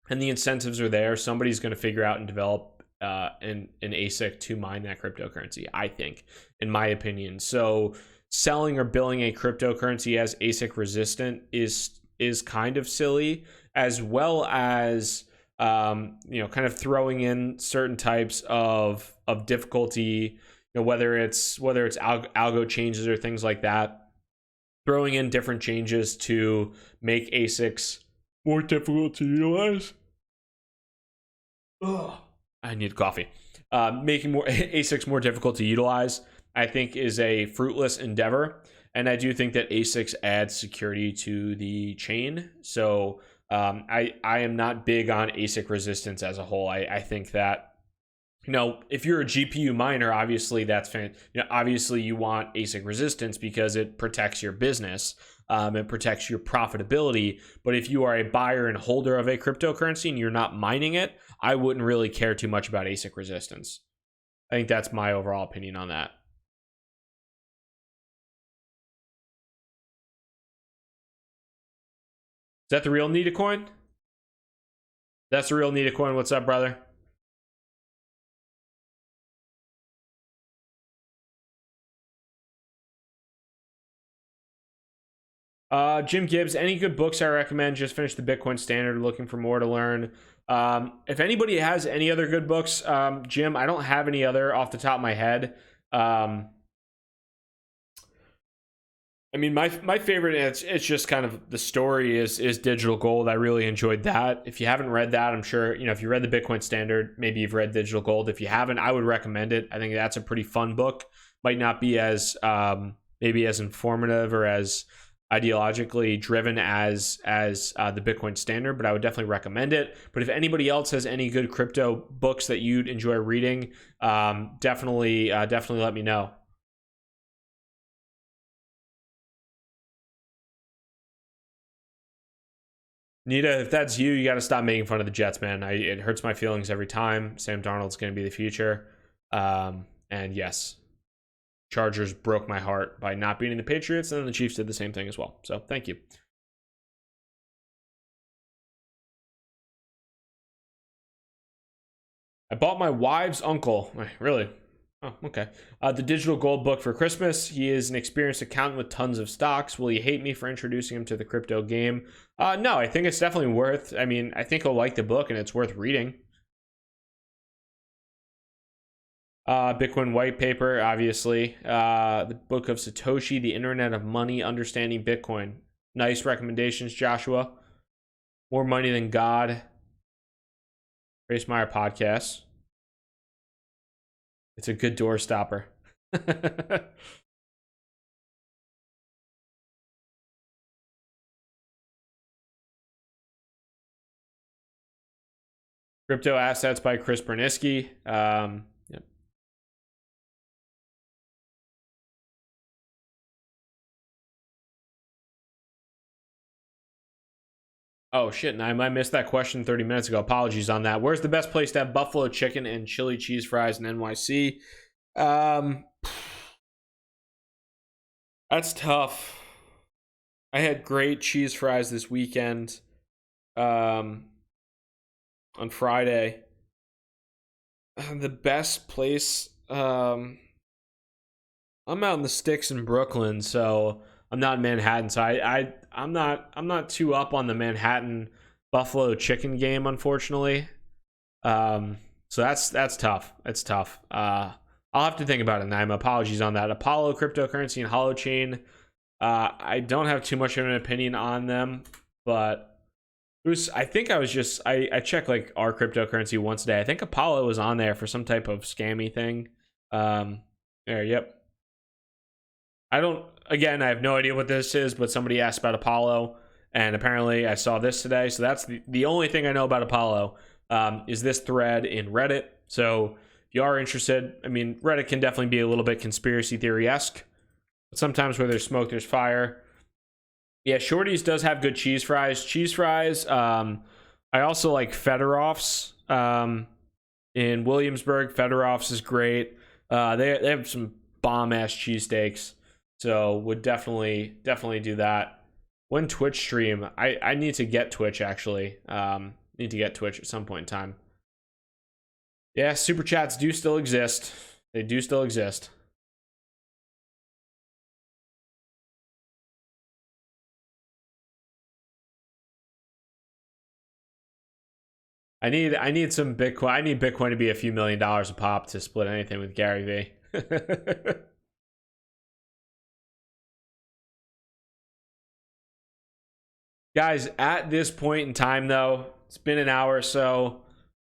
the incentives are there, somebody's going to figure out and develop an ASIC to mine that cryptocurrency, I think, in my opinion. So selling or billing a cryptocurrency as ASIC resistant is kind of silly, as well as kind of throwing in certain types of difficulty, whether it's algo changes or things like that. Throwing in different changes to make ASICs more difficult to utilize. Ugh, I need coffee. making more ASICs more difficult to utilize, I think, is a fruitless endeavor. And I do think that ASICs add security to the chain. So I am not big on ASIC resistance as a whole. I think that, if you're a GPU miner, obviously obviously you want ASIC resistance because it protects your business. It protects your profitability. But if you are a buyer and holder of a cryptocurrency and you're not mining it, I wouldn't really care too much about ASIC resistance. I think that's my overall opinion on that. Is that the real Nita coin? That's the real Nita coin. What's up, brother? Jim Gibbs, any good books I recommend? Just finished the Bitcoin Standard, looking for more to learn. If anybody has any other good books, Jim, I don't have any other off the top of my head. I mean, my favorite, it's just kind of the story is Digital Gold. I really enjoyed that. If you haven't read that, I'm sure, if you read the Bitcoin Standard, maybe you've read Digital Gold. If you haven't, I would recommend it. I think that's a pretty fun book. Might not be as maybe as informative or as ideologically driven as the Bitcoin Standard, but I would definitely recommend it. But if anybody else has any good crypto books that you'd enjoy reading, definitely let me know. Nita, if that's you, you got to stop making fun of the Jets, man. It hurts my feelings every time. Sam Darnold's going to be the future. And yes, Chargers broke my heart by not beating the Patriots, and then the Chiefs did the same thing as well. So thank you. I bought my wife's uncle. Really? Oh, okay. The Digital Gold book for Christmas. He is an experienced accountant with tons of stocks. Will he hate me for introducing him to the crypto game? No, I think it's definitely worth. I mean, I think he'll like the book and it's worth reading. Bitcoin white paper, obviously. The book of Satoshi, The Internet of Money, Understanding Bitcoin. Nice recommendations, Joshua. More Money Than God. Grace Meyer podcast. It's a good door stopper. Crypto Assets by Chris Berniski. Yep. Oh shit, and I missed that question 30 minutes ago. Apologies on that. Where's the best place to have buffalo chicken and chili cheese fries in NYC? That's tough. I had great cheese fries this weekend. On Friday. The best place. I'm out in the sticks in Brooklyn, so I'm not in Manhattan. So I'm not too up on the Manhattan buffalo chicken game, unfortunately. So that's tough. It's tough. I'll have to think about it, Naima. Apologies on that. Apollo cryptocurrency and Holochain. I don't have too much of an opinion on them, but I think I check like our cryptocurrency once a day. I think Apollo was on there for some type of scammy thing. Yep. I have no idea what this is, but somebody asked about Apollo, and apparently I saw this today. So that's the only thing I know about Apollo, is this thread in Reddit. So if you are interested, I mean, Reddit can definitely be a little bit conspiracy theory-esque, but sometimes where there's smoke, there's fire. Yeah, Shorty's does have good cheese fries. I also like Fedorov's in Williamsburg. Fedorov's is great. They have some bomb-ass cheesesteaks. So would definitely do that. When Twitch stream, I need to get Twitch actually. Need to get Twitch at some point in time. Yeah, super chats do still exist. They do still exist. I need some Bitcoin. I need Bitcoin to be a few $1 million a pop to split anything with Gary V. Guys, at this point in time, though, it's been an hour or so.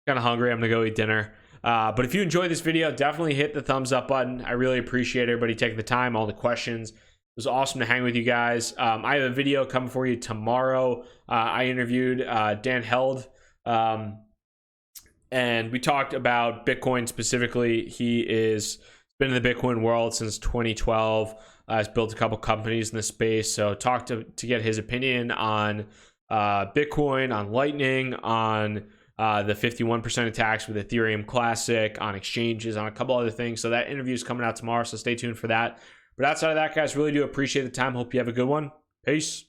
Kind of hungry. I'm gonna go eat dinner. But if you enjoyed this video, definitely hit the thumbs up button. I really appreciate everybody taking the time, all the questions. It was awesome to hang with you guys. I have a video coming for you tomorrow. I interviewed Dan Held, and we talked about Bitcoin specifically. He is been in the Bitcoin world since 2012. Has built a couple companies in the space. So talked to get his opinion on Bitcoin, on Lightning, on the 51% attacks with Ethereum Classic, on exchanges, on a couple other things. So that interview is coming out tomorrow, so stay tuned for that. But outside of that, guys, really do appreciate the time. Hope you have a good one. Peace.